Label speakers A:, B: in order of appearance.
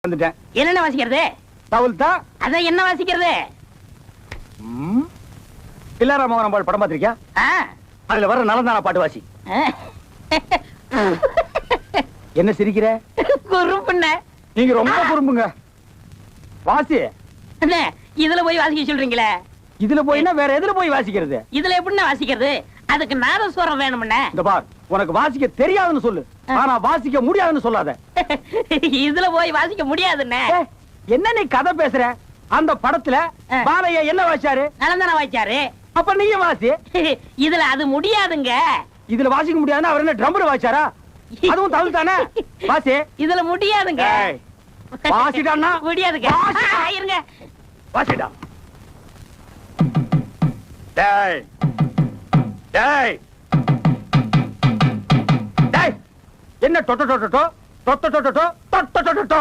A: வந்துட்டேன்.
B: என்னென்ன வாசிக்கிறது?
A: தவுல்தா.
B: அதான் என்ன வாசிக்கிறது?
A: பிள்ளாரா மோகனம் பால் படம் பார்த்திருக்கியா? அதுல வர நலந்தானா பாட்டு வாசி. என்ன சிரிக்கிற?
B: குறும்புண்ண.
A: நீங்க ரொம்ப குறும்புங்க. வாசி.
B: அண்ணே, இதுல போய் வாசிக்க சொல்றீங்களே.
A: இதுல போய்னா வேற எதுல போய் வாசிக்கிறது?
B: இதுல எப்படின்னா வாசிக்கிறது? அதுக்கு நாதஸ்வரம் வேணும்ண்ணே.
A: இந்த பார், உனக்கு வாசிக்க தெரியாதுன்னு சொல்லு, ஆனா வாசிக்க முடியாதுன்னு சொல்லாத.
B: இதுல போய் வாசிக்க முடியாதுண்ணே.
A: என்ன நீ கதை பேசுற? அந்த படத்துல பாலையா என்ன வாசிச்சாரு?
B: நலந்தானா வாசிச்சாரு.
A: அப்ப நீங்க வாசி.
B: இதுல அது முடியாதுங்க.
A: இதுல வாசிக்க முடியாதுன்னா அவர் என்ன ட்ரம்பர் வாசிச்சாரா? அதுவும் தவுல் தானே. வாசி.
B: இதுல முடியாதுங்க.
A: வாசிடான்னா
B: முடியாதுங்க. இருங்க.
A: வாசிடா. டேய் டேய் டேய், என்ன டொட்டோ டொட்டோ டொட்டோ டொட்டோ டொட்டோ டொட்டோ டொட்டோ